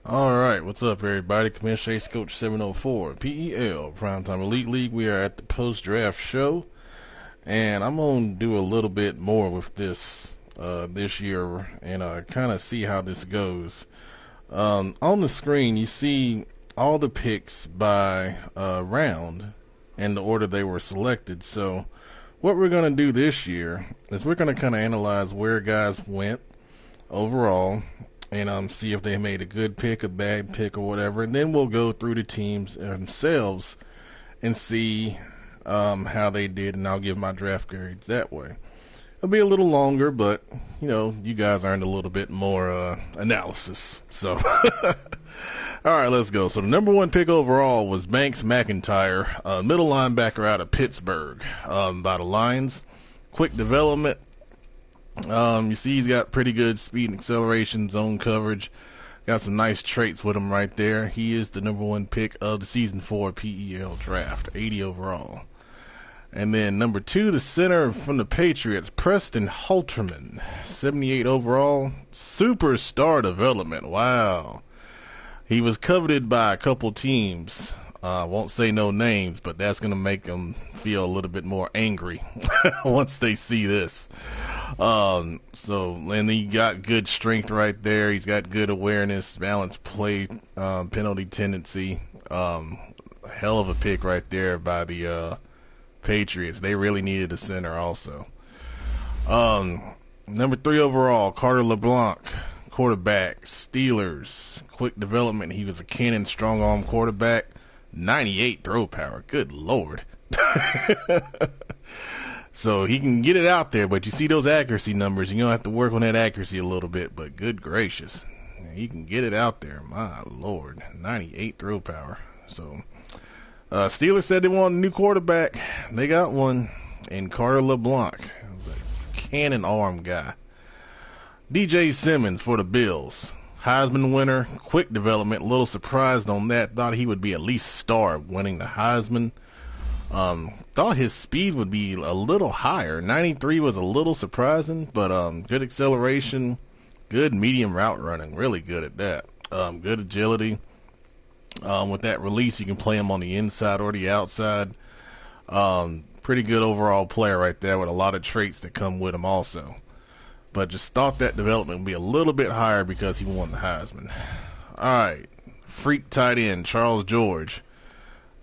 Alright, what's up everybody? Commissioner Ace Coach 704, PEL, Primetime Elite League. We are at the post-draft show, and I'm going to do a little bit more with this year and kind of see how this goes. On the screen, you see all the picks by round and the order they were selected. So what we're going to do this year is we're going to kind of analyze where guys went overall, and see if they made a good pick, a bad pick, or whatever. And then we'll go through the teams themselves and see how they did, and I'll give my draft grades that way. It'll be a little longer, but, you guys earned a little bit more analysis. So, all right, let's go. So the number one pick overall was Mcintyre, middle linebacker out of Pittsburgh, by the Lions. Quick development. You see he's got pretty good speed and acceleration, zone coverage. Got some nice traits with him right there. He is the number one pick of the Season 4 PEL draft, 80 overall. And then number two, the center from the Patriots, Preston Halterman, 78 overall. Superstar development. Wow. He was coveted by a couple teams. Won't say no names, but that's going to make them feel a little bit more angry once they see this. And he got good strength right there. He's got good awareness, balanced play, penalty tendency. Hell of a pick right there by the Patriots. They really needed a center also. Number three overall, Carter Leblanc, quarterback, Steelers. Quick development. He was a cannon, strong arm quarterback. 98 throw power. Good Lord. So he can get it out there, but you see those accuracy numbers, you're going to have to work on that accuracy a little bit, but good gracious. He can get it out there. My Lord. 98 throw power. So, Steelers said they want a new quarterback. They got one in Carter LeBlanc. He was a cannon arm guy. DJ Simmons for the Bills. Heisman winner, quick development, a little surprised on that. Thought he would be at least star winning the Heisman. Thought his speed would be a little higher. 93 was a little surprising, but good acceleration, good medium route running, really good at that. Good agility. With that release, you can play him on the inside or the outside. Pretty good overall player right there with a lot of traits that come with him also. But just thought that development would be a little bit higher because he won the Heisman. All right, freak tight end, Charles George.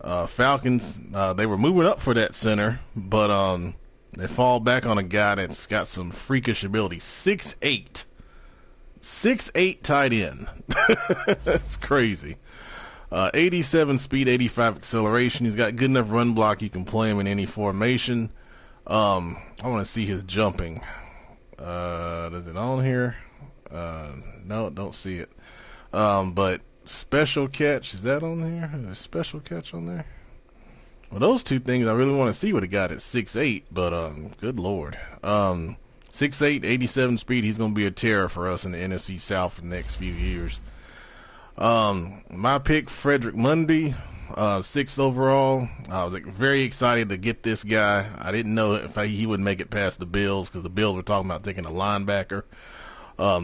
Falcons, they were moving up for that center, but they fall back on a guy that's got some freakish ability. 6'8". 6'8" tight end. That's crazy. 87 speed, 85 acceleration. He's got good enough run block. You can play him in any formation. I want to see his jumping. Is it on here? No, don't see it. But special catch, is that on there? Is there a special catch on there? Well, those two things I really want to see with a guy that's 6'8", but good Lord. 6'8", 87 speed, he's going to be a terror for us in the NFC South for the next few years. My pick, Frederick Mundy, 6th overall. I was very excited to get this guy. I didn't know if he would make it past the Bills because the Bills were talking about taking a linebacker.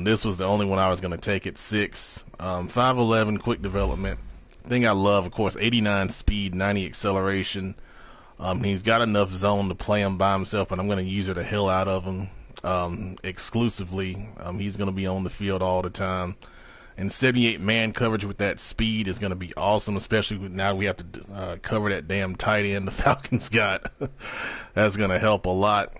This was the only one I was going to take at 6. 5'11", quick development. Thing I love, of course, 89 speed, 90 acceleration. He's got enough zone to play him by himself, but I'm going to use the hell out of him exclusively. He's going to be on the field all the time. And 78 man coverage with that speed is going to be awesome, especially now we have to cover that damn tight end the Falcons got. That's going to help a lot.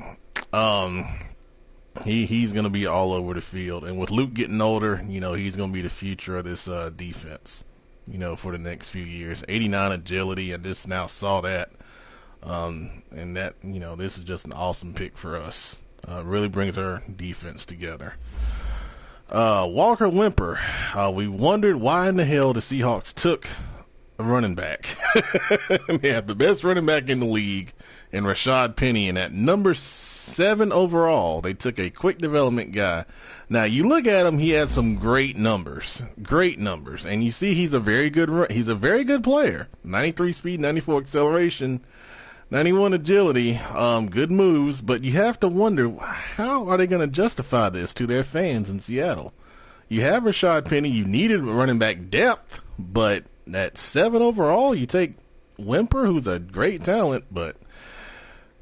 He's going to be all over the field. And with Luke getting older, he's going to be the future of this defense, for the next few years. 89 agility, I just now saw that. And that, this is just an awesome pick for us. Really brings our defense together. Walker Wimper. We wondered why in the hell the Seahawks took a running back. They have the best running back in the league in Rashad Penny, and at number 7 overall, they took a quick development guy. Now you look at him, he had some great numbers, and you see he's a very good player. 93 speed, 94 acceleration, 91 agility, good moves, but you have to wonder, how are they going to justify this to their fans in Seattle? You have Rashad Penny. You needed running back depth, but at 7 overall, you take Wimper, who's a great talent, but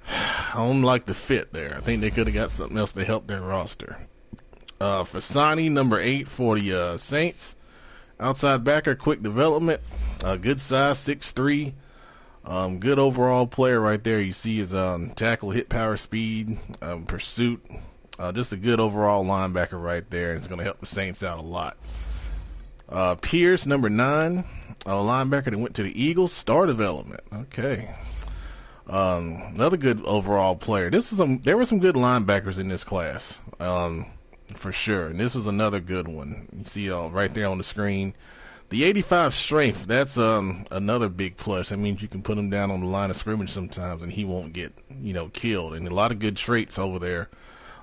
I don't like the fit there. I think they could have got something else to help their roster. Fasani, number 8 for the Saints. Outside backer, quick development, good size, 6'3". Good overall player right there. You see his tackle, hit power, speed, pursuit. Just a good overall linebacker right there. It's going to help the Saints out a lot. Pierce, number 9, a linebacker that went to the Eagles. Star development. Okay. Another good overall player. There were some good linebackers in this class, for sure. And this is another good one. You see right there on the screen. The 85 strength, that's another big plus. That means you can put him down on the line of scrimmage sometimes and he won't get, killed. And a lot of good traits over there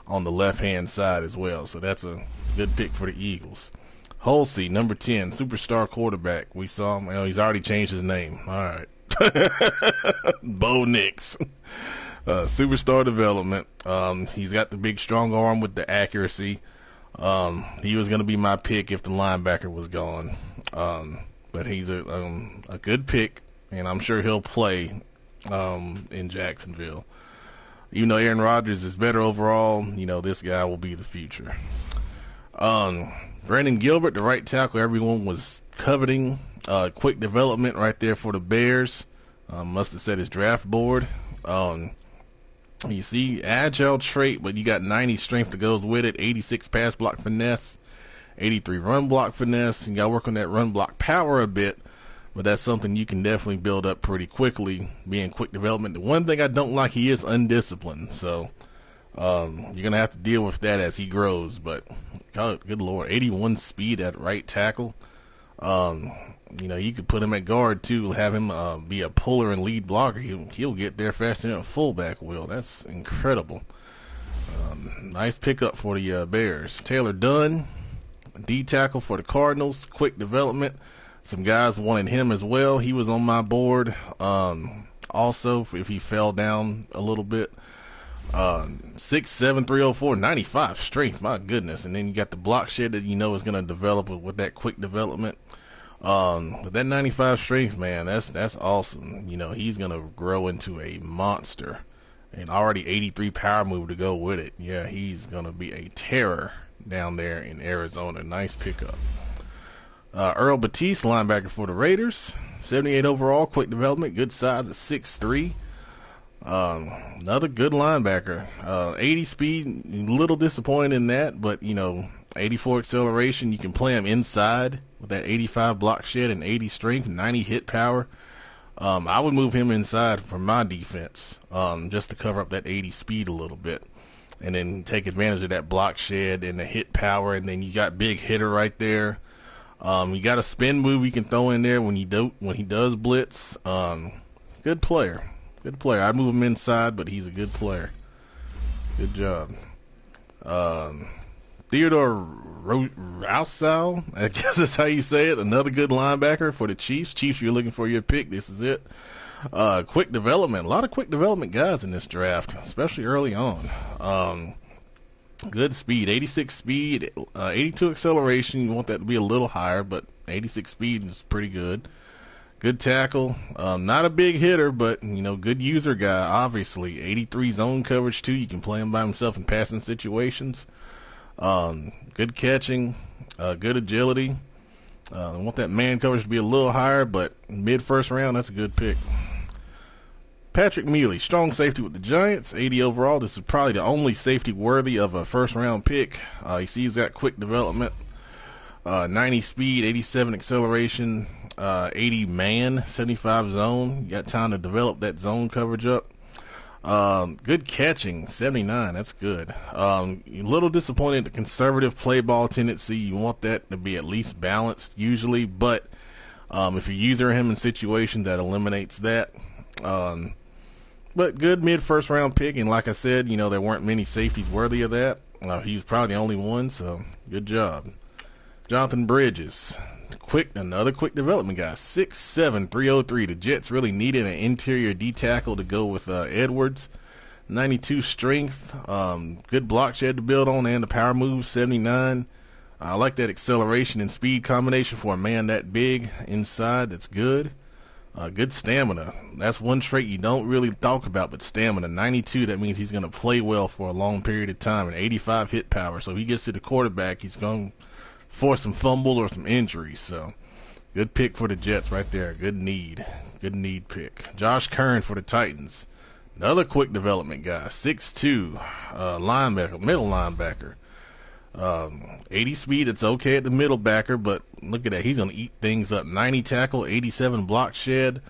on the left-hand side as well. So that's a good pick for the Eagles. Holsey, number 10, superstar quarterback. We saw him. He's already changed his name. All right. Bo Nix. Superstar development. He's got the big strong arm with the accuracy. He was going to be my pick if the linebacker was gone. But he's a good pick, and I'm sure he'll play in Jacksonville. Even though Aaron Rodgers is better overall, this guy will be the future. Brandon Gilbert, the right tackle, everyone was coveting. Quick development right there for the Bears. Must have set his draft board. You see, agile trait, but you got 90 strength that goes with it, 86 pass block finesse, 83 run block finesse. You got to work on that run block power a bit, but that's something you can definitely build up pretty quickly, being quick development. The one thing I don't like, he is undisciplined, so you're going to have to deal with that as he grows. But, good Lord, 81 speed at right tackle. You could put him at guard too, have him be a puller and lead blocker. He'll get there faster than a fullback will. That's incredible. Nice pickup for the Bears. Taylor Dunn, D tackle for the Cardinals. Quick development. Some guys wanted him as well. He was on my board. Also, if he fell down a little bit. 6'7", 304, 95 strength. My goodness. And then you got the block shed that is going to develop with that quick development. With that 95 strength, man, that's awesome. He's going to grow into a monster. And already 83 power move to go with it. Yeah, he's going to be a terror down there in Arizona. Nice pickup. Earl Batiste, linebacker for the Raiders. 78 overall, quick development, good size at 6'3". Another good linebacker. 80 speed, a little disappointed in that, but 84 acceleration. You can play him inside with that 85 block shed and 80 strength, 90 hit power. I would move him inside for my defense, just to cover up that 80 speed a little bit, and then take advantage of that block shed and the hit power. And then you got big hitter right there. You got a spin move you can throw in there when he does blitz. Good player. I'd move him inside, but he's a good player. Good job. Theodore Rousseau, I guess that's how you say it. Another good linebacker for the Chiefs. Chiefs, you're looking for your pick. This is it. Quick development. A lot of quick development guys in this draft, especially early on. Good speed. 86 speed, 82 acceleration. You want that to be a little higher, but 86 speed is pretty good. Good tackle. Not a big hitter, but, good user guy, obviously. 83 zone coverage, too. You can play him by himself in passing situations. Good catching. Good agility. I want that man coverage to be a little higher, but mid-first round, that's a good pick. Patrick Mealy, strong safety with the Giants. 80 overall. This is probably the only safety worthy of a first-round pick. You see he's got quick development. 90 speed, 87 acceleration, 80 man, 75 zone. You got time to develop that zone coverage up. Good catching, 79. That's good. A little disappointed the conservative play ball tendency. You want that to be at least balanced usually, but if you're using him in situations, that eliminates that. But good mid-first round pick, and like I said, there weren't many safeties worthy of that. He was probably the only one, so good job. Jonathan Bridges, another quick development guy, 6'7", 303. The Jets really needed an interior D tackle to go with Edwards. 92 strength, good block shed to build on, and the power move, 79. I like that acceleration and speed combination for a man that big inside. That's good. Good stamina. That's one trait you don't really talk about, but stamina. 92, that means he's going to play well for a long period of time. And 85 hit power. So if he gets to the quarterback, he's going to force some fumble or some injuries. So good pick for the Jets right there. Good need. Good need pick. Josh Kern for the Titans. Another quick development guy. 6'2", linebacker, middle linebacker. 80 speed, it's okay at the middle backer, but look at that. He's going to eat things up. 90 tackle, 87 block shed.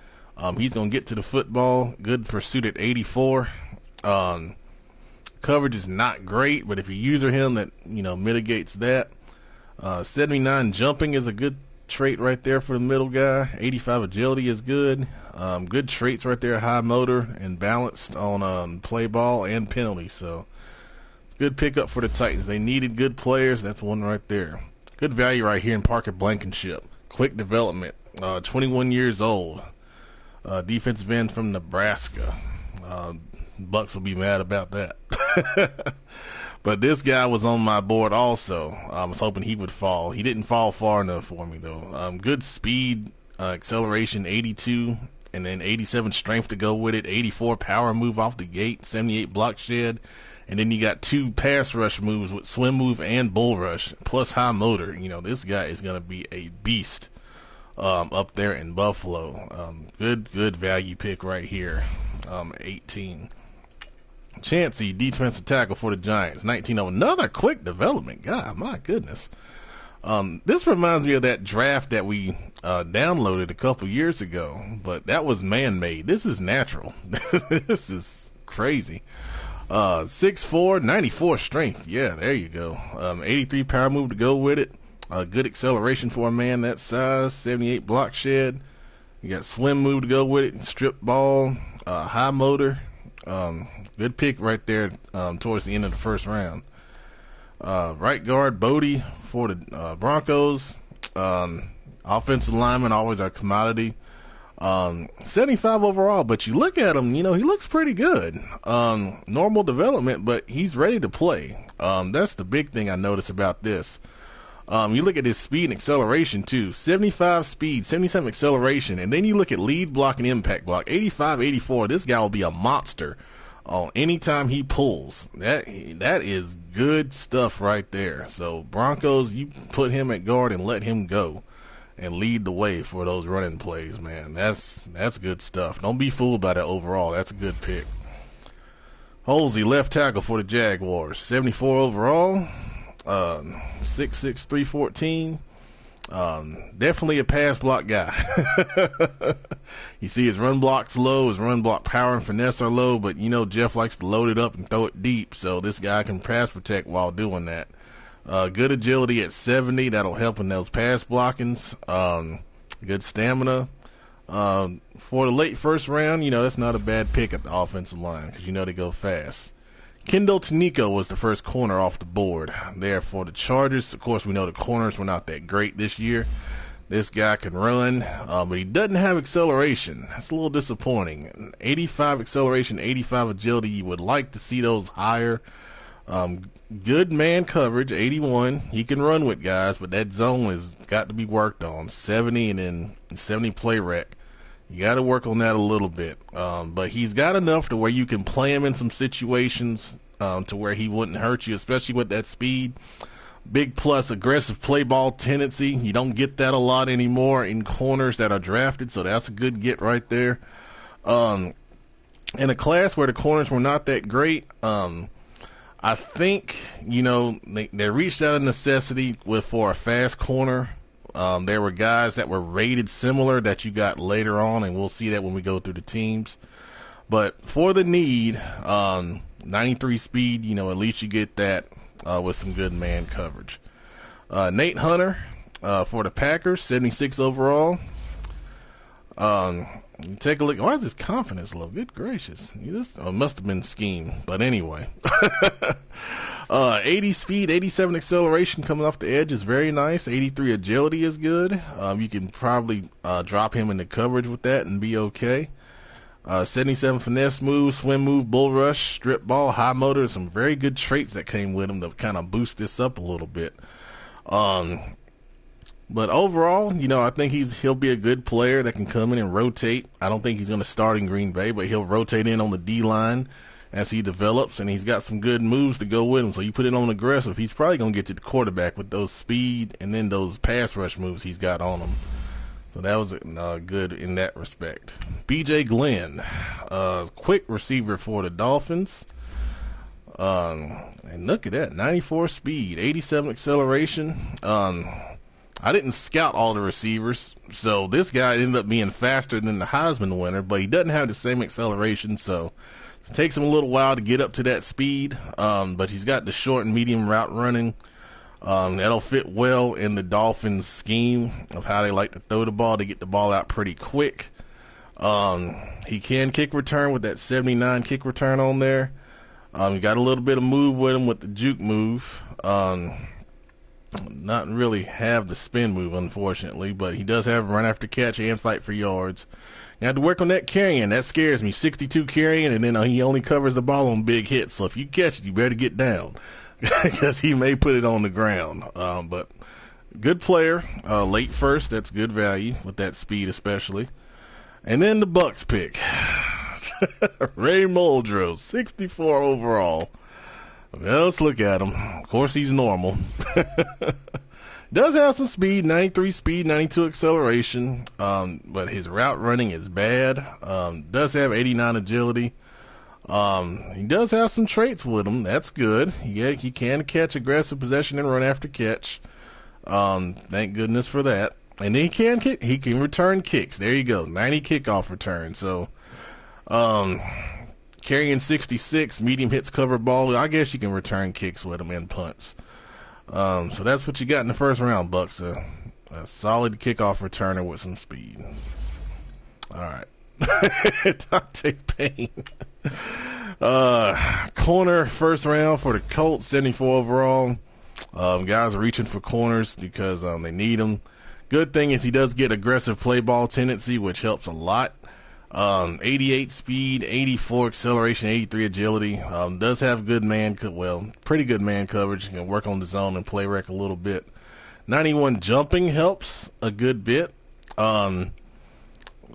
He's going to get to the football. Good pursuit at 84. Coverage is not great, but if you user him, that, mitigates that. 79 jumping is a good trait right there for the middle guy. 85 agility is good. Good traits right there. High motor and balanced on play ball and penalty. So good pickup for the Titans. They needed good players. That's one right there. Good value right here in Parker Blankenship. Quick development. 21 years old. Defensive end from Nebraska. Bucks will be mad about that. But this guy was on my board also. I was hoping he would fall. He didn't fall far enough for me, though. Good speed, acceleration, 82, and then 87 strength to go with it. 84 power move off the gate, 78 block shed. And then you got 2 pass rush moves with swim move and bull rush, plus high motor. This guy is going to be a beast up there in Buffalo. Good value pick right here. 18. Chancey, defensive tackle for the Giants. 19. Another quick development guy. My goodness. This reminds me of that draft that we downloaded a couple years ago, but that was man-made. This is natural. This is crazy. 6'4", 94 strength. Yeah, there you go. 83 power move to go with it. Good acceleration for a man that size. 78 block shed. You got swim move to go with it. Strip ball. High motor. Good pick right there towards the end of the first round. Right guard Bodie for the Broncos. Offensive lineman, always our commodity. 75 overall, but you look at him, he looks pretty good. Normal development, but he's ready to play. That's the big thing I notice about this. You look at his speed and acceleration too. 75 speed, 77 acceleration, and then you look at lead block and impact block. 85, 84. This guy will be a monster on any time he pulls. That is good stuff right there. So Broncos, you put him at guard and let him go and lead the way for those running plays, man. That's good stuff. Don't be fooled by that overall. That's a good pick. Holsey, left tackle for the Jaguars. 74 overall. 6'6", 314. Definitely a pass block guy. You see his run block's low, his run block power and finesse are low, but Jeff likes to load it up and throw it deep, so this guy can pass protect while doing that. Good agility at 70. That'll help in those pass blockings. Good stamina. For the late first round, that's not a bad pick at the offensive line because they go fast. Kendall Tanika was the first corner off the board there for the Chargers. Of course, we know the corners were not that great this year. This guy can run, but he doesn't have acceleration. That's a little disappointing. 85 acceleration, 85 agility. You would like to see those higher. Good man coverage, 81. He can run with guys, but that zone has got to be worked on. 70 and then 70 play rec. You got to work on that a little bit. But he's got enough to where you can play him in some situations to where he wouldn't hurt you, especially with that speed. Big plus, aggressive play ball tendency. You don't get that a lot anymore in corners that are drafted, so that's a good get right there. In a class where the corners were not that great, I think, they reached out of necessity for a fast corner. There were guys that were rated similar that you got later on, and we'll see that when we go through the teams. But for the need, 93 speed, at least you get that with some good man coverage. Nate Hunter for the Packers, 76 overall. You take a look. Why is his confidence low? Good gracious. Must have been schemed. But anyway. 80 speed, 87 acceleration coming off the edge is very nice. 83 agility is good. You can probably drop him into coverage with that and be okay. 77 finesse move, swim move, bull rush, strip ball, high motor. Some very good traits that came with him to kind of boost this up a little bit. But overall, I think he'll be a good player that can come in and rotate. I don't think he's going to start in Green Bay, but he'll rotate in on the D-line as he develops, and he's got some good moves to go with him. So you put it on aggressive, he's probably going to get to the quarterback with those speed and then those pass rush moves he's got on him. So that was good in that respect. B.J. Glenn, quick receiver for the Dolphins. And look at that, 94 speed, 87 acceleration. I didn't scout all the receivers, so this guy ended up being faster than the Heisman winner, but he doesn't have the same acceleration, so it takes him a little while to get up to that speed. But he's got the short and medium route running. That'll fit well in the Dolphins' scheme of how they like to throw the ball. They get the ball out pretty quick. He can kick return with that 79 kick return on there. He got a little bit of move with him with the juke move. Not really have the spin move, unfortunately, but he does have run after catch and fight for yards. You have to work on that carrying. That scares me. 62 carrying, and then he only covers the ball on big hits. So if you catch it, you better get down because he may put it on the ground. But good player, late first. That's good value with that speed, especially. And then the Bucks pick, Reimold Rose, 64 overall. Well, let's look at him. Of course, he's normal. Does have some speed, 93 speed, 92 acceleration, but his route running is bad. Does have 89 agility. He does have some traits with him. That's good. He can catch aggressive possession and run after catch. Thank goodness for that. And then he can return kicks. There you go, 90 kickoff return. So, carrying 66, medium hits cover ball. I guess you can return kicks with him and punts. So that's what you got in the first round, Bucks. A solid kickoff returner with some speed. All right. Dante Payne. Corner first round for the Colts, 74 overall. Guys are reaching for corners because they need them. Good thing is he does get aggressive play ball tendency, which helps a lot. 88 speed, 84 acceleration, 83 agility. Does have good pretty good man coverage. Can work on the zone and play rec a little bit. 91 jumping helps a good bit.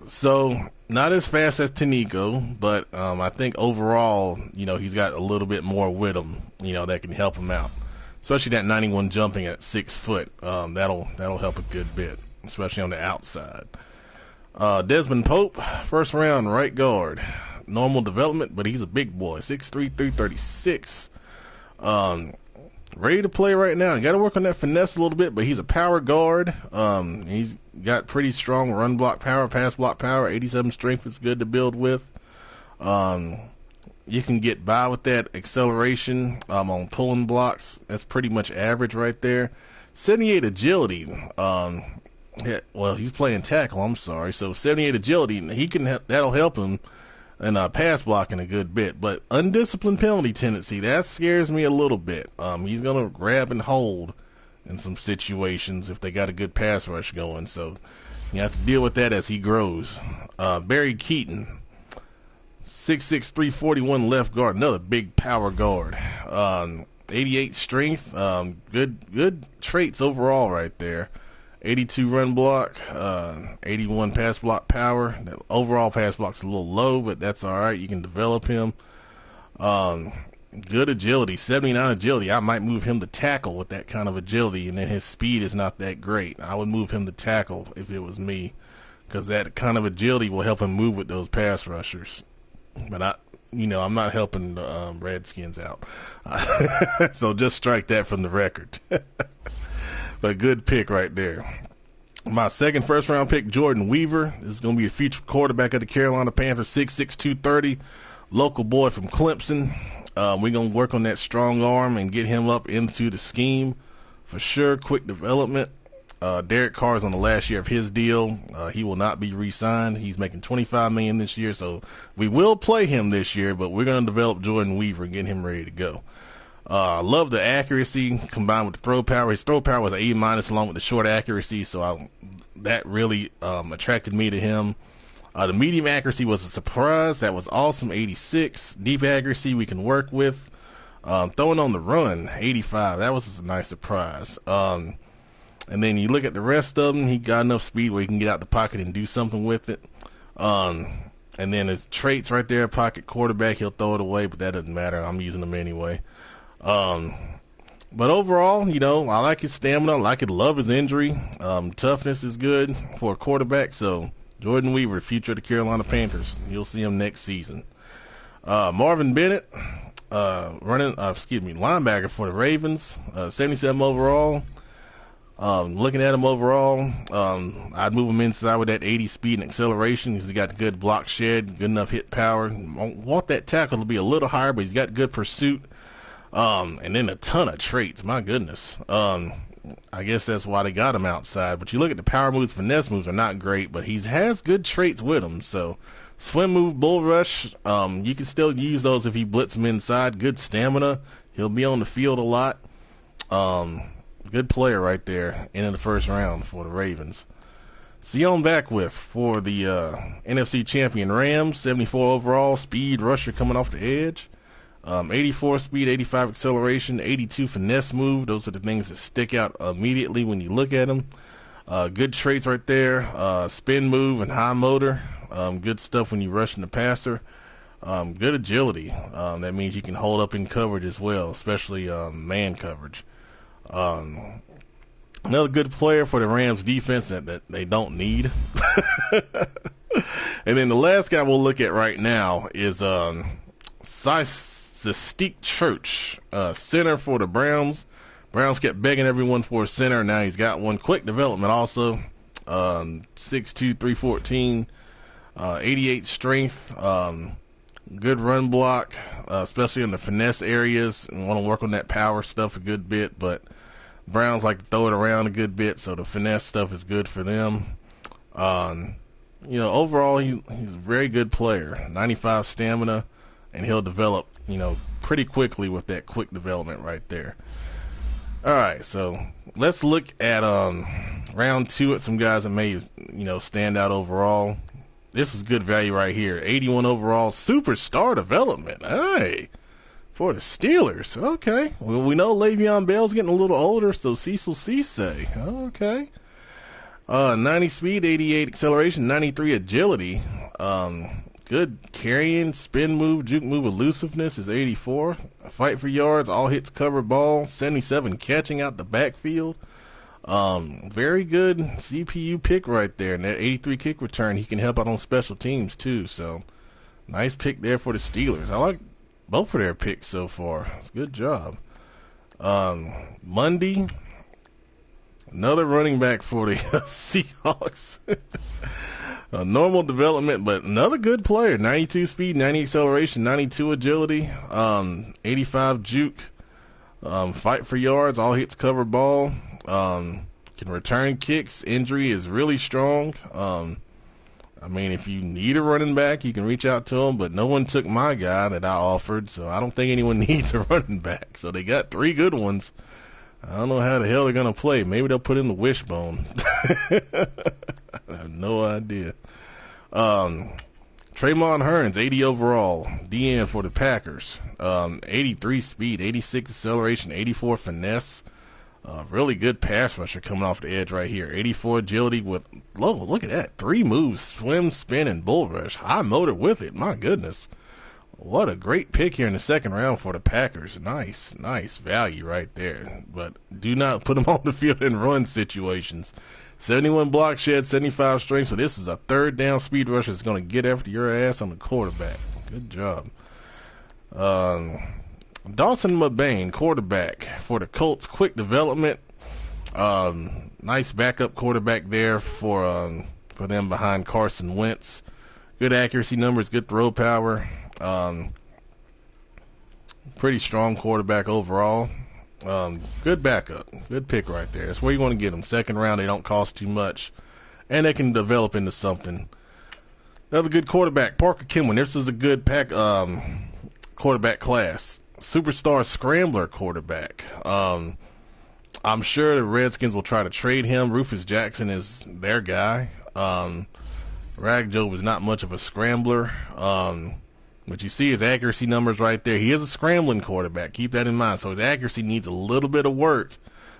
So not as fast as Tanika, but I think overall, he's got a little bit more with him, that can help him out. Especially that 91 jumping at 6 foot. That'll help a good bit, especially on the outside. Desmond Pope, first round right guard. Normal development, but he's a big boy. 6'3", 336. Ready to play right now. You got to work on that finesse a little bit, but he's a power guard. He's got pretty strong run block power, pass block power. 87 strength is good to build with. You can get by with that acceleration on pulling blocks. That's pretty much average right there. 78 agility. He's playing tackle. I'm sorry. So 78 agility. That'll help him in pass blocking a good bit. But undisciplined penalty tendency, that scares me a little bit. He's gonna grab and hold in some situations if they got a good pass rush going. So you have to deal with that as he grows. Barry Keaton, 6'6", 341 left guard, another big power guard. 88 strength. Good traits overall right there. 82 run block, 81 pass block power. That overall pass block's a little low, but that's all right. You can develop him. Good agility, 79 agility. I might move him to tackle with that kind of agility, and then his speed is not that great. I would move him to tackle if it was me, because that kind of agility will help him move with those pass rushers. But I'm not helping the Redskins out. So just strike that from the record. But good pick right there. My second first round pick, Jordan Weaver. This is going to be a future quarterback of the Carolina Panthers, 6'6", 230. Local boy from Clemson. We're going to work on that strong arm and get him up into the scheme for sure. Quick development. Derek Carr's on the last year of his deal. He will not be re-signed. He's making $25 million this year, so we will play him this year, but we're going to develop Jordan Weaver and get him ready to go. Love the accuracy combined with the throw power. His throw power was an A- along with the short accuracy, so that really attracted me to him. The medium accuracy was a surprise. That was awesome, 86. Deep accuracy we can work with. Throwing on the run, 85. That was a nice surprise. And then you look at the rest of them, he got enough speed where he can get out the pocket and do something with it. And then his traits right there, pocket quarterback, he'll throw it away, but that doesn't matter. I'm using him anyway. But overall, you know, I like his stamina. I like it. Love his injury. Toughness is good for a quarterback. So Jordan Weaver, future of the Carolina Panthers. You'll see him next season. Marvin Bennett, linebacker for the Ravens, 77 overall. Looking at him overall, I'd move him inside with that 80 speed and acceleration. He's got good block shed, good enough hit power. Want that tackle to be a little higher, but he's got good pursuit. And then a ton of traits. My goodness. I guess that's why they got him outside. But you look at the power moves, finesse moves are not great, but he has good traits with him. So swim move, bull rush, you can still use those if he blitz him inside. Good stamina. He'll be on the field a lot. Good player right there in the first round for the Ravens. See on back with for the NFC champion Rams, 74 overall, speed rusher coming off the edge. 84 speed, 85 acceleration, 82 finesse move. Those are the things that stick out immediately when you look at them. Good traits right there. Spin move and high motor. Good stuff when you're rushing the passer. Good agility. That means you can hold up in coverage as well, especially man coverage. Another good player for the Rams defense that they don't need. And then the last guy we'll look at right now is Sistique Church, center for the Browns. Browns kept begging everyone for a center. Now he's got one. Quick development also. 6'2", 314, 88 strength. Good run block, especially in the finesse areas. And want to work on that power stuff a good bit, but Browns like to throw it around a good bit, so the finesse stuff is good for them. Overall, he's a very good player. 95 stamina, and he'll develop, pretty quickly with that quick development right there. All right, so let's look at round 2 at some guys that may, stand out overall. This is good value right here. 81 overall, superstar development. Hey, for the Steelers. Okay. Well, we know Le'Veon Bell's getting a little older, so Cecil Cisse. Okay. 90 speed, 88 acceleration, 93 agility. Good carrying, spin move, juke move, elusiveness is 84. Fight for yards, all hits cover ball, 77 catching out the backfield. Very good CPU pick right there. And that 83 kick return, he can help out on special teams too. So nice pick there for the Steelers. I like both of their picks so far. It's a good job. Mundy, another running back for the Seahawks. Normal development, but another good player. 92 speed, 90 acceleration, 92 agility, 85 juke, fight for yards, all hits cover ball, can return kicks. Injury is really strong. If you need a running back, you can reach out to him, but no one took my guy that I offered, so I don't think anyone needs a running back. So they got 3 good ones. I don't know how the hell they're going to play. Maybe they'll put in the wishbone. I have no idea. Trayvon Hearns, 80 overall, DN for the Packers. 83 speed, 86 acceleration, 84 finesse. Really good pass rusher coming off the edge right here. 84 agility with, look at that. 3 moves, swim, spin, and bull rush. High motor with it. My goodness. What a great pick here in the second round for the Packers. Nice value right there. But do not put them on the field in run situations. 71 block shed, 75 strength. So this is a third down speed rusher that's going to get after your ass on the quarterback. Good job. Dawson Mabane, quarterback for the Colts. Quick development. Nice backup quarterback there for them behind Carson Wentz. Good accuracy numbers, good throw power. Pretty strong quarterback overall. Good backup. Good pick right there. That's where you want to get them. Second round, they don't cost too much. And they can develop into something. Another good quarterback, Parker Kimwin. This is a good quarterback class. Superstar scrambler quarterback. I'm sure the Redskins will try to trade him. Rufus Jackson is their guy. Ragjob is not much of a scrambler. But you see his accuracy numbers right there. He is a scrambling quarterback. Keep that in mind. So his accuracy needs a little bit of work.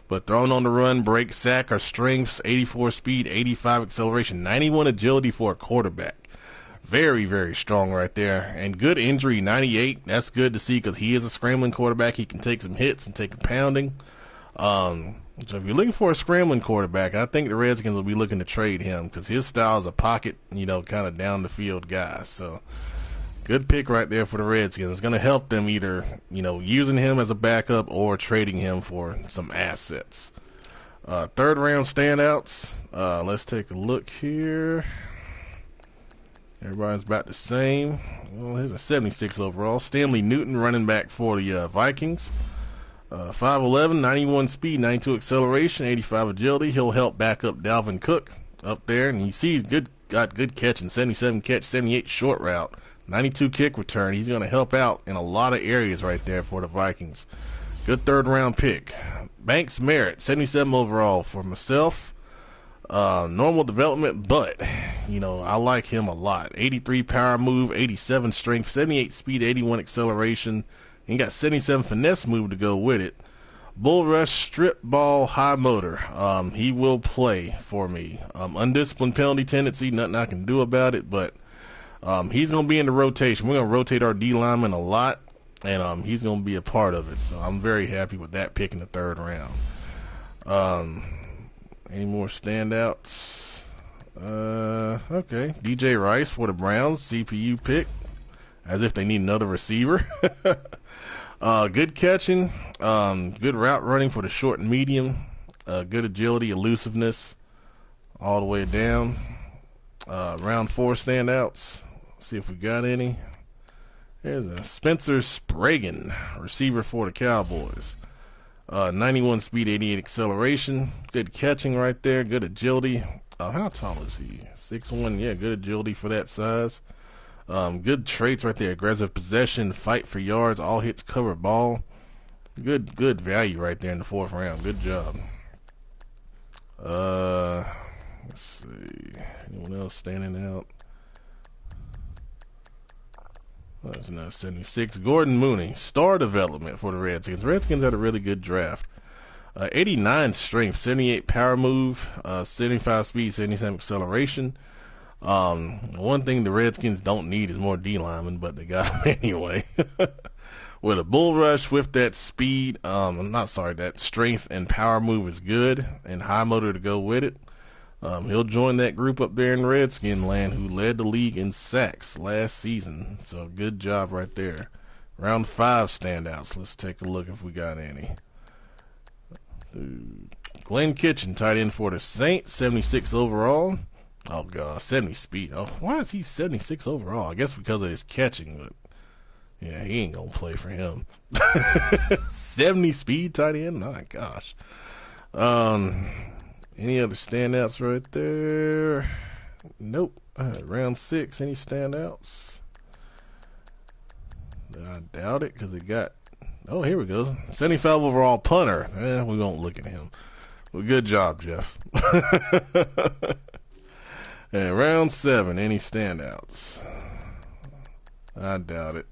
But thrown on the run, break, sack are strengths, 84 speed, 85 acceleration, 91 agility for a quarterback. Very, very strong right there. And good injury, 98. That's good to see because he is a scrambling quarterback. He can take some hits and take a pounding. So if you're looking for a scrambling quarterback, I think the Redskins will be looking to trade him because his style is a pocket, kind of down the field guy. So good pick right there for the Redskins. It's going to help them either, using him as a backup or trading him for some assets. Third round standouts. Let's take a look here. Everybody's about the same. Well, here's a 76 overall. Stanley Newton, running back for the Vikings. 5'11", 91 speed, 92 acceleration, 85 agility. He'll help back up Dalvin Cook up there. And you see he's got good catching, 77 catch, 78 short route, 92 kick return. He's going to help out in a lot of areas right there for the Vikings. Good third round pick. Banks Merritt, 77 overall for myself. Normal development, but I like him a lot. 83 power move, 87 strength, 78 speed, 81 acceleration. He got 77 finesse move to go with it. Bull rush, strip ball, high motor. He will play for me. Undisciplined penalty tendency, nothing I can do about it, but he's going to be in the rotation. We're going to rotate our D lineman a lot, and he's going to be a part of it. So I'm very happy with that pick in the third round. Any more standouts? Okay. DJ Rice for the Browns, CPU pick. As if they need another receiver. Good catching. Good route running for the short and medium. Good agility, elusiveness all the way down. Round 4 standouts. Let's see if we got any. There's a Spencer Spragan, receiver for the Cowboys. 91 speed, 88 acceleration. Good catching right there. Good agility. How tall is he? 6'1". Yeah, good agility for that size. Good traits right there. Aggressive possession, fight for yards, all hits, cover ball. Good value right there in the 4th round. Good job. Let's see. Anyone else standing out? That's another 76. Gordon Mooney, star development for the Redskins. Redskins had a really good draft. 89 strength, 78 power move, 75 speed, 77 acceleration. One thing the Redskins don't need is more D linemen, but they got them anyway. With a bull rush, with that speed, that strength and power move is good, and high motor to go with it. He'll join that group up there in Redskin land who led the league in sacks last season. So good job right there. Round 5 standouts. Let's take a look if we got any. Glenn Kitchen, tight end for the Saints, 76 overall. Oh, God, 70 speed. Oh, why is he 76 overall? I guess because of his catching, but yeah, he ain't going to play for him. 70 speed tight end? My gosh. Any other standouts right there? Nope. Round 6, any standouts? I doubt it because it got... Oh, here we go. 75 overall punter. We won't look at him. Well, good job, Jeff. And round 7, any standouts? I doubt it.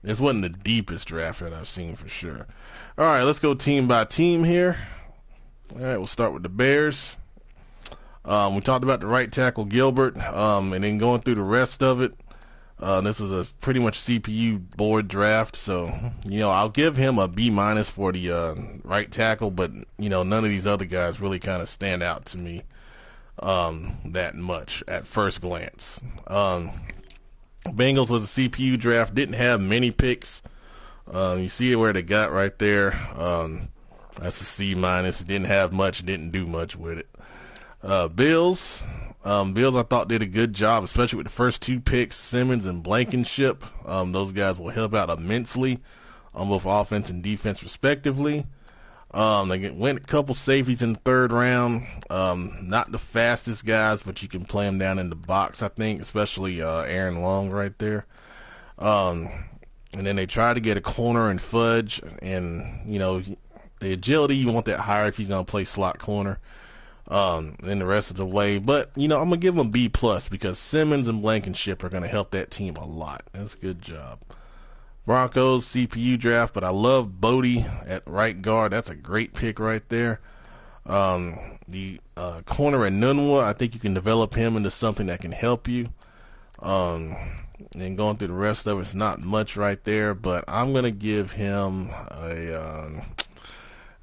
This wasn't the deepest draft that I've seen for sure. All right, let's go team by team here. All right, we'll start with the Bears. We talked about the right tackle Gilbert, and then going through the rest of it. This was a pretty much CPU board draft, so I'll give him a B- for the right tackle, but none of these other guys really kind of stand out to me that much at first glance. Bengals was a CPU draft, didn't have many picks. You see where they got right there. That's a C-. Didn't have much, didn't do much with it. Bills I thought did a good job, especially with the first 2 picks, Simmons and Blankenship. Those guys will help out immensely on both offense and defense respectively. They went a couple safeties in the 3rd round. Not the fastest guys, but you can play them down in the box, I think, especially Aaron Long right there. And then they tried to get a corner and Fudge, and the agility, you want that higher if he's going to play slot corner. in the rest of the way. But, I'm going to give him a B plus because Simmons and Blankenship are going to help that team a lot. That's a good job. Broncos, CPU draft, but I love Bodie at right guard. That's a great pick right there. The corner at Nunwa, I think you can develop him into something that can help you. And going through the rest of it's not much right there, but I'm going to give him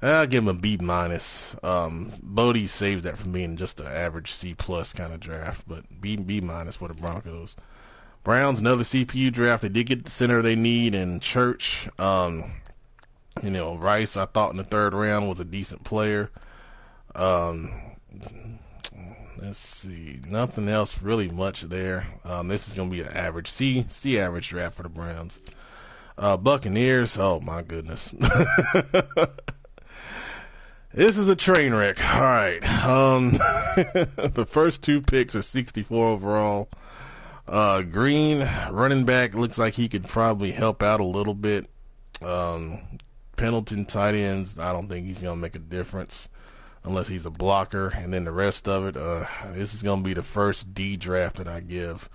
I'll give him a B minus. Bodie saves that from being just an average C plus kind of draft, but B minus for the Broncos. Browns, another CPU draft. They did get the center they need in Church. Rice, I thought in the third round was a decent player. Let's see, nothing else really much there. This is going to be an average C average draft for the Browns. Buccaneers, oh my goodness. This is a train wreck. All right. The first two picks are 64 overall. Green, running back, looks like he could probably help out a little bit. Pendleton, tight ends, I don't think he's going to make a difference unless he's a blocker. And then the rest of it, this is going to be the first D draft that I give.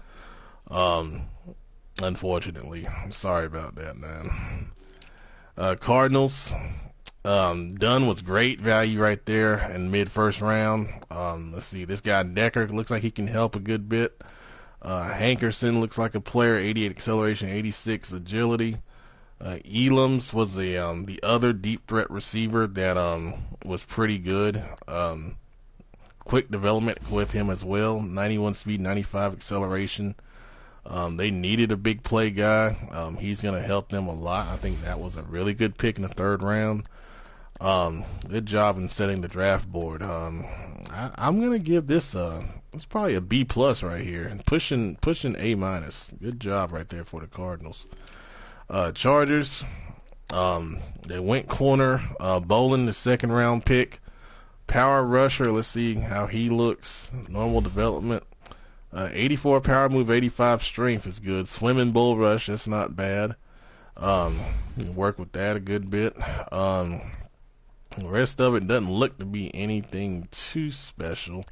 Unfortunately. I'm sorry about that, man. Cardinals. Dunn was great value right there in mid-first round. Let's see, this guy Decker looks like he can help a good bit. Hankerson looks like a player, 88 acceleration, 86 agility. Elams was the other deep threat receiver that was pretty good. Quick development with him as well, 91 speed, 95 acceleration. They needed a big play guy. He's going to help them a lot. I think that was a really good pick in the third round. Good job in setting the draft board. I'm going to give this it's probably a B plus right here and pushing A minus. Good job right there for the Cardinals. Chargers, they went corner. Bolin, the second round pick. Power rusher, let's see how he looks. Normal development. 84 power move, 85 strength is good. Swimming bull rush, that's not bad. You can work with that a good bit. The rest of it doesn't look to be anything too special.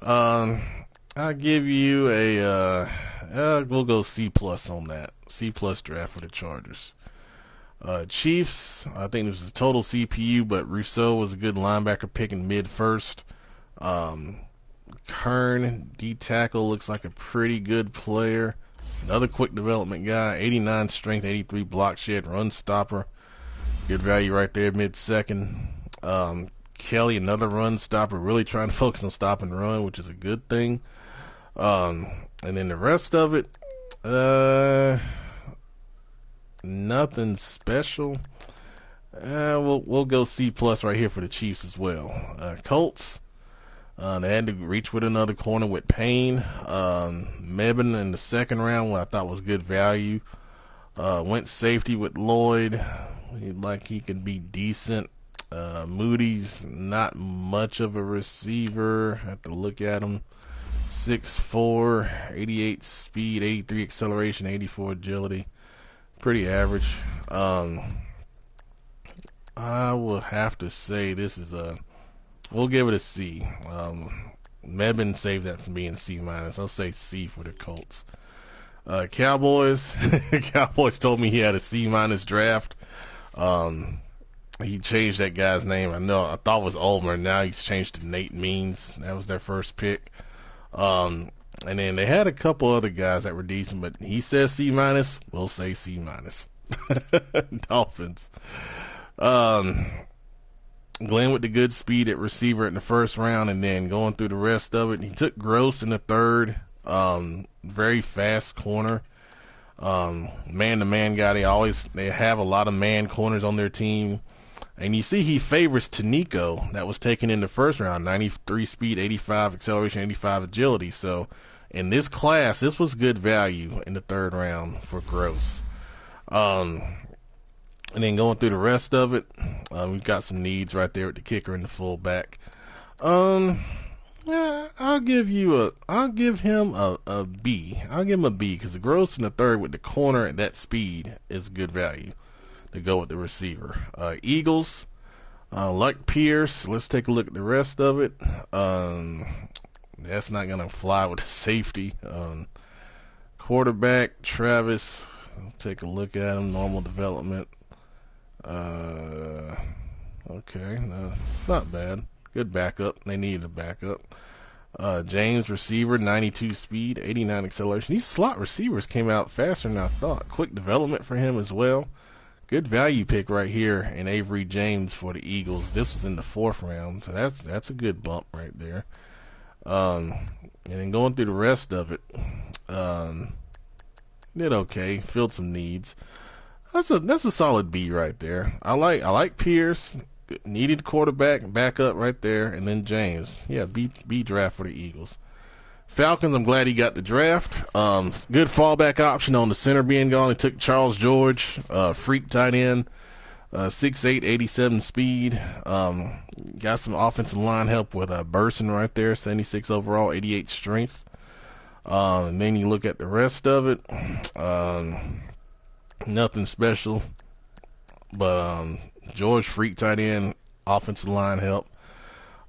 I'll give you we'll go C plus on that. C plus draft for the Chargers. Chiefs, I think this is total CPU, but Rousseau was a good linebacker pick in mid-first. Kern, D-tackle, looks like a pretty good player. Another quick development guy, 89 strength, 83 block shed, run stopper. Good value right there, mid-second. Kelly, another run stopper, really trying to focus on stop and run, which is a good thing. And then the rest of it, nothing special. We'll go C plus right here for the Chiefs as well. Colts, they had to reach with another corner with Payne. Mebane in the second round, what I thought was good value. Went safety with Lloyd. He could be decent. Moody's not much of a receiver. Have to look at him. 6'4", 88 speed, 83 acceleration, 84 agility. Pretty average. I will have to say this is we'll give it a C. Mebane saved that from being C minus. I'll say C for the Colts. Cowboys. Cowboys told me he had a C minus draft. He changed that guy's name. I thought it was Ulmer. Now he's changed to Nate Means. That was their first pick. And then they had a couple other guys that were decent, but he says C minus. We'll say C minus. Dolphins. Glenn with the good speed at receiver in the first round, and then going through the rest of it, he took Gross in the third. Very fast corner. Man-to-man guy. They have a lot of man corners on their team. And you see he favors Tanika, that was taken in the first round, 93 speed, 85 acceleration, 85 agility. So in this class, this was good value in the third round for Gross. And then going through the rest of it, we've got some needs right there with the kicker and the fullback. Yeah, I'll give him a B. I'll give him a B because the Gross in the third with the corner at that speed is good value to go with the receiver. Eagles, Like Pierce, let's take a look at the rest of it. That's not gonna fly with the safety. Quarterback Travis, take a look at him. Normal development. Okay, not bad. Good backup. They need a backup. James, receiver, 92 speed, 89 acceleration. These slot receivers came out faster than I thought. Quick development for him as well. Good value pick right here in Avery James for the Eagles. This was in the 4th round, so that's a good bump right there. And then going through the rest of it, did okay, filled some needs. That's a solid B right there. I like Pierce, needed quarterback, backup right there, and then James. Yeah, B draft for the Eagles. Falcons, I'm glad he got the draft. Good fallback option on the center being gone. He took Charles George, freak tight end, 6'8", 87 speed. Got some offensive line help with Burson right there, 76 overall, 88 strength. And then you look at the rest of it. Nothing special, but George freak tight end, offensive line help.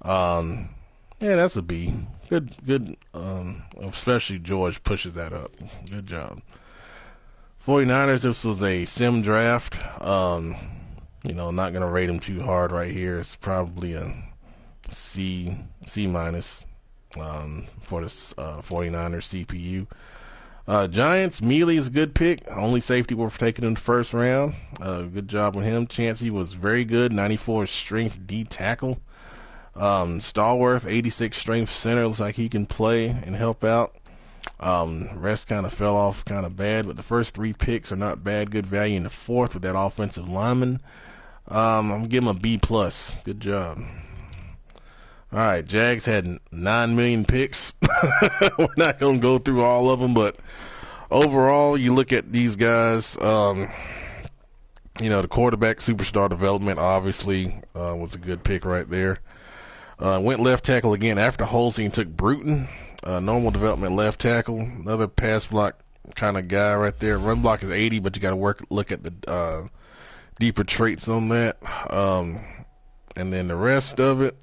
Yeah, that's a B. Good. Especially George pushes that up. Good job. 49ers. This was a sim draft. Not gonna rate him too hard right here. It's probably a C minus for this 49ers CPU. Giants, Mealy is a good pick. Only safety worth taking in the 1st round. Good job with him. Chancey was very good. 94 strength D tackle. Stallworth, 86 strength center. Looks like he can play and help out. Rest kind of fell off kind of bad, but the first 3 picks are not bad. Good value in the 4th with that offensive lineman. I'm going to give him a B+. Good job. All right, Jags had 9 million picks. We're not going to go through all of them, but overall, you look at these guys, the quarterback superstar development obviously was a good pick right there. Went left tackle again after Holstein took Bruton. Normal development left tackle. Another pass block kind of guy right there. Run block is 80, but you got to look at the deeper traits on that. And then the rest of it.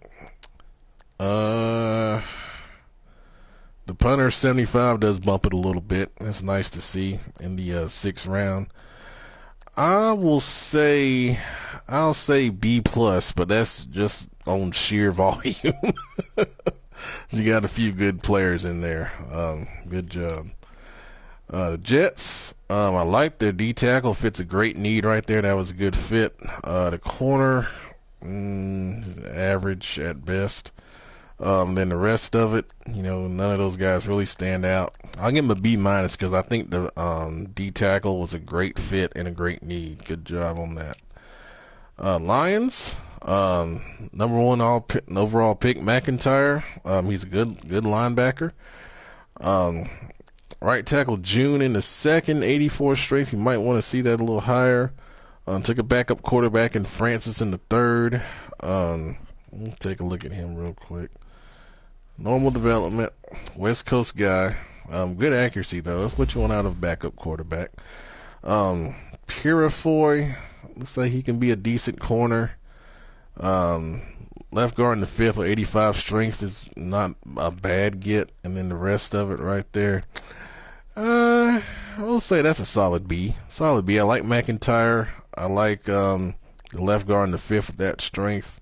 The punter 75 does bump it a little bit. That's nice to see in the 6th round. I'll say B+, but that's just on sheer volume. You got a few good players in there. Good job. The Jets, I like their D tackle. Fits a great need right there. That was a good fit. The corner, average at best. Then the rest of it, none of those guys really stand out. I'll give him a B- because I think the D tackle was a great fit and a great need. Good job on that. Lions, number 1 overall pick, Mcintyre. He's a good linebacker. Right tackle June in the 2nd, 84 strength. You might want to see that a little higher. Took a backup quarterback in Francis in the 3rd. Let's take a look at him real quick. Normal development, West Coast guy. Good accuracy though. That's what you want out of backup quarterback. Purifoy, looks like he can be a decent corner. Left guard in the 5th with 85 strength is not a bad get. And then the rest of it right there. I'll say that's a solid B. Solid B. I like Mcintyre. I like the left guard in the 5th with that strength.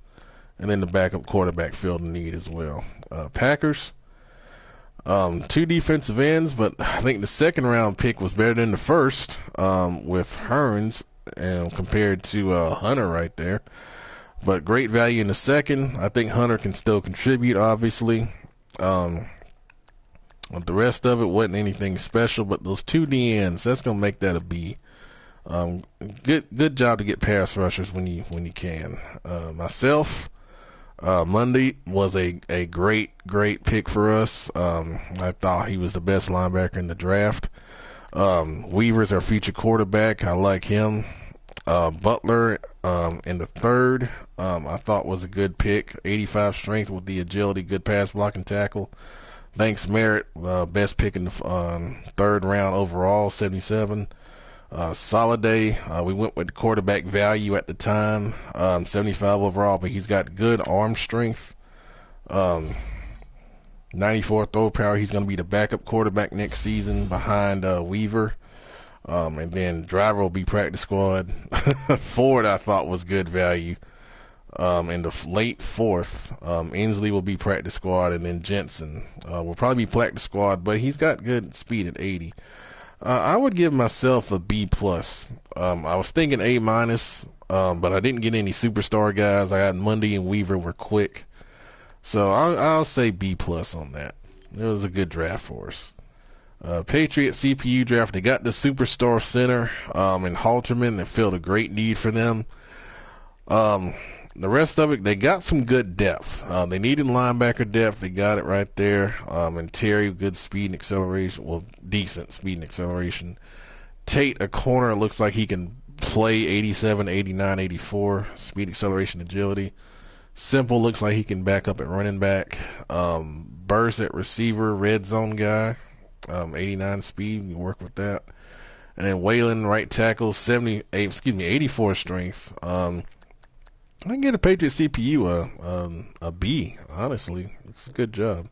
And then the backup quarterback filled the need as well. Packers, 2 defensive ends, but I think the 2nd round pick was better than the 1st with Hearns compared to Hunter right there. But great value in the 2nd. I think Hunter can still contribute, obviously. The rest of it wasn't anything special, but those 2 D ends, that's going to make that a B. Good job to get pass rushers when you can. Myself, Mundy was a great pick for us. I thought he was the best linebacker in the draft. Weaver's our future quarterback. I like him. Butler in the 3rd, I thought was a good pick. 85 strength with the agility, good pass blocking tackle. Thanks Merritt, best pick in the 3rd round overall, 77. Soliday, we went with quarterback value at the time, 75 overall, but he's got good arm strength. 94 throw power. He's going to be the backup quarterback next season behind Weaver. And then driver will be practice squad. Ford, I thought, was good value. In the late fourth, Inslee will be practice squad, and then Jensen will probably be practice squad, but he's got good speed at 80. I would give myself a B plus. I was thinking A minus, but I didn't get any superstar guys. I got Mundy and Weaver were quick, so I'll say B plus on that. It was a good draft for us. Patriots CPU draft. They got the superstar center in Halterman that filled a great need for them. The rest of it, they got some good depth. They needed linebacker depth. They got it right there. And Terry, good speed and acceleration. Well, decent speed and acceleration. Tate, a corner, looks like he can play 87, 89, 84. Speed, acceleration, agility. Simple looks like he can back up at running back. Burst at receiver, red zone guy. 89 speed, you can work with that. And then Waylon, right tackle, 84 strength. I can get a Patriots CPU a B, honestly. It's a good job.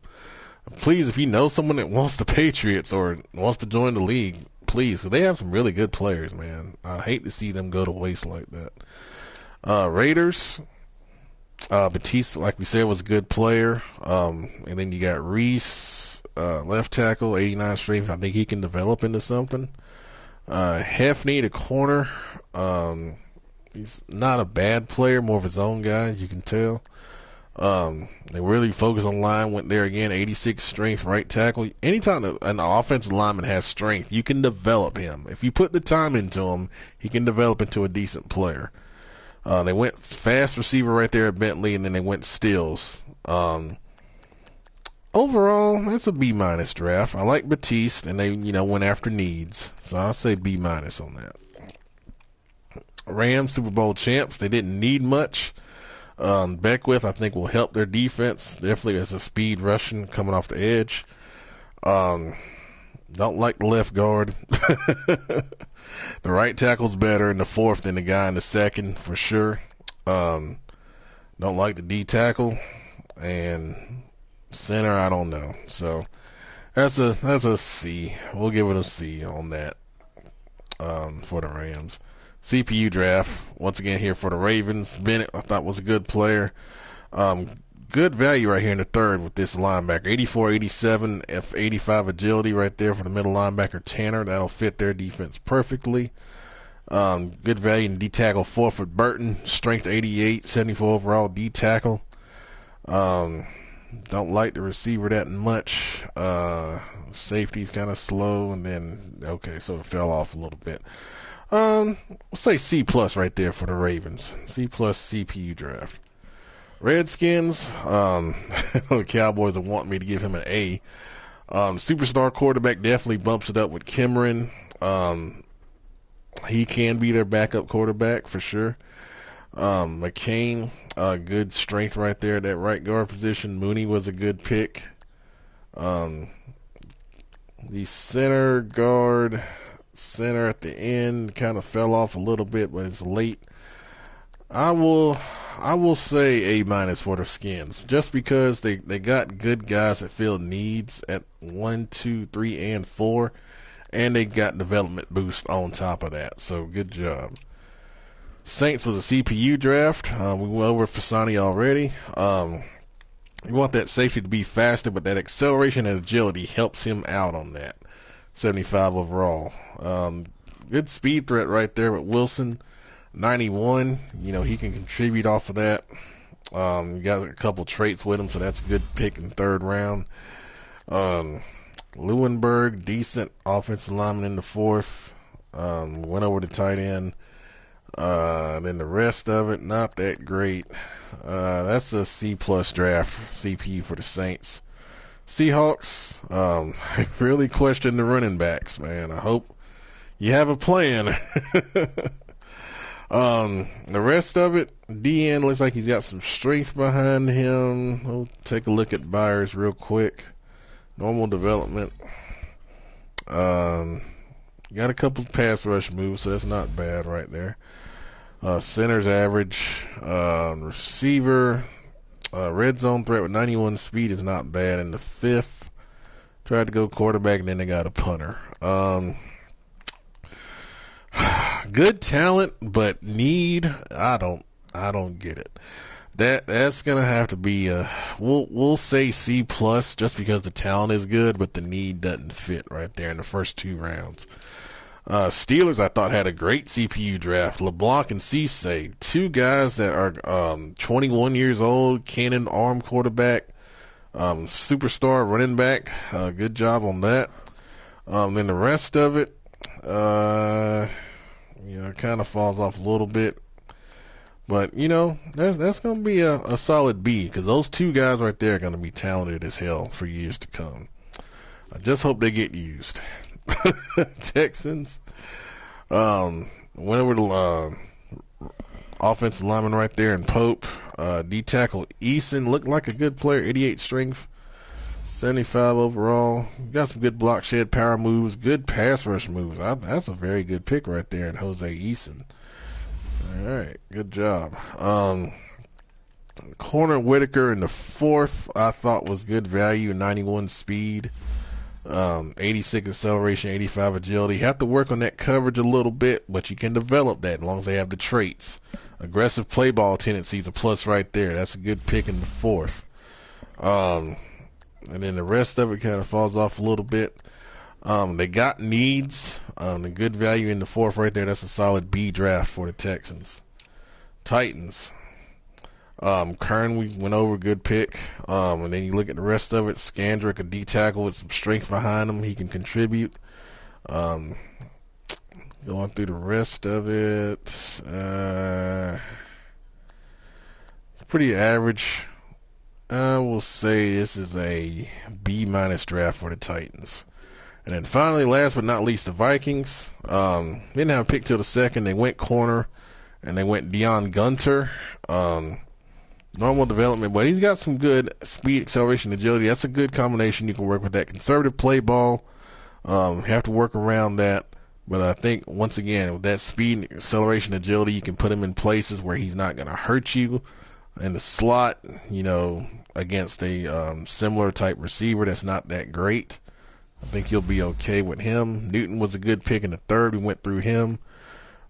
Please, if you know someone that wants the Patriots or wants to join the league, please, 'cause they have some really good players, man. I hate to see them go to waste like that. Raiders, Batiste, like we said, was a good player. And then you got Reese, left tackle, 89 strength. I think he can develop into something. Hefney, the corner. He's not a bad player, more of his own guy, you can tell. They really focus on line, went there again, 86 strength, right tackle. Anytime an offensive lineman has strength, you can develop him. If you put the time into him, he can develop into a decent player. They went fast receiver right there at Bentley, and then they went Stills. Overall, that's a B minus draft. I like Batiste, and they, went after needs. So I'll say B minus on that. Rams, Super Bowl champs. They didn't need much. Beckwith, I think, will help their defense. Definitely as a speed rushing coming off the edge. Don't like the left guard. The right tackle's better in the fourth than the guy in the second, for sure. Don't like the D tackle. And center, I don't know. So that's a C. We'll give it a C on that for the Rams. CPU draft, once again here for the Ravens. Bennett, I thought, was a good player. Good value right here in the third with this linebacker. 84, 87, F85 agility right there for the middle linebacker Tanner. That'll fit their defense perfectly. Good value in D tackle Forford Burton. Strength 88, 74 overall D tackle. Don't like the receiver that much. Safety's kind of slow, and then, so it fell off a little bit. We'll say C plus right there for the Ravens. C plus CPU draft. Redskins, the Cowboys will want me to give him an A. Superstar quarterback definitely bumps it up with Cameron. He can be their backup quarterback for sure. McCain, good strength right there at that right guard position. Mooney was a good pick. The center at the end kind of fell off a little bit, but it's late. I will say A minus for the Skins, just because they got good guys that fill needs at 1, 2, 3, and 4, and they got development boost on top of that. So good job. Saints was a CPU draft. We went over Fasani already. You want that safety to be faster, but that acceleration and agility helps him out on that. 75 overall. Good speed threat right there with Wilson. 91. He can contribute off of that. You got a couple traits with him, so that's a good pick in third round. Leuenberg, decent offensive lineman in the fourth. Went over to tight end. Then the rest of it, not that great. That's a C plus draft CPU for the Saints. Seahawks, I really question the running backs, man. I hope you have a plan. The rest of it, DN looks like he's got some strength behind him. We'll take a look at Byers real quick. Normal development. got a couple of pass rush moves, so that's not bad right there. Center's average. Receiver, red zone threat with 91 speed is not bad. In the fifth, tried to go quarterback, and then they got a punter. Good talent, but need, I don't get it. That's gonna have to be we'll say C plus just because the talent is good, but the need doesn't fit right there in the first 2 rounds. Steelers, I thought, had a great CPU draft. LeBlanc and Cisse, 2 guys that are 21 years old, cannon arm quarterback, superstar running back. Good job on that. Then the rest of it, it kind of falls off a little bit. But, that's going to be a solid B, because those 2 guys right there are going to be talented as hell for years to come. I just hope they get used. Texans, went over to offensive lineman right there in Pope. D tackle Eason looked like a good player, 88 strength, 75 overall. Got some good block shed power moves, good pass rush moves. That's a very good pick right there in Jose Eason. All right, good job. Corner Whitaker in the 4th, I thought was good value, 91 speed, 86 acceleration, 85 agility. You have to work on that coverage a little bit, but you can develop that as long as they have the traits. Aggressive play ball tendency is a plus right there. That's a good pick in the 4th. And then the rest of it kind of falls off a little bit. They got needs. The good value in the 4th right there. That's a solid B draft for the Texans. Titans. Kern, we went over, good pick. And then you look at the rest of it. Scandrick, a D tackle with some strength behind him. He can contribute. Going through the rest of it. Pretty average. I will say this is a B minus draft for the Titans. And then finally, last but not least, the Vikings. Didn't have a pick till the 2nd. They went corner, and they went Deion Gunter. Normal development, but he's got some good speed, acceleration, agility. That's a good combination. You can work with that. Conservative play ball. Have to work around that. But I think, once again, with that speed, acceleration, agility, you can put him in places where he's not going to hurt you. In the slot, against a similar type receiver that's not that great. I think you'll be okay with him. Newton was a good pick in the 3rd. We went through him.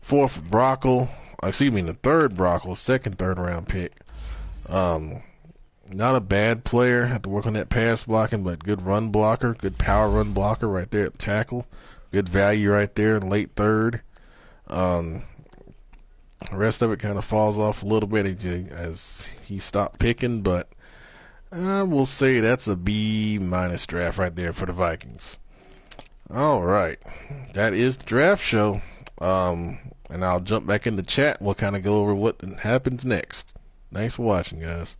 4th, the 3rd, Brockle, 2nd, 3rd round pick. Not a bad player. Have to work on that pass blocking, but good run blocker, good power run blocker right there at tackle. Good value right there in late 3rd. The rest of it kind of falls off a little bit as he stopped picking, but I will say that's a B minus draft right there for the Vikings. All right, that is the draft show. And I'll jump back in the chat. We'll kind of go over what happens next. Thanks for watching, guys.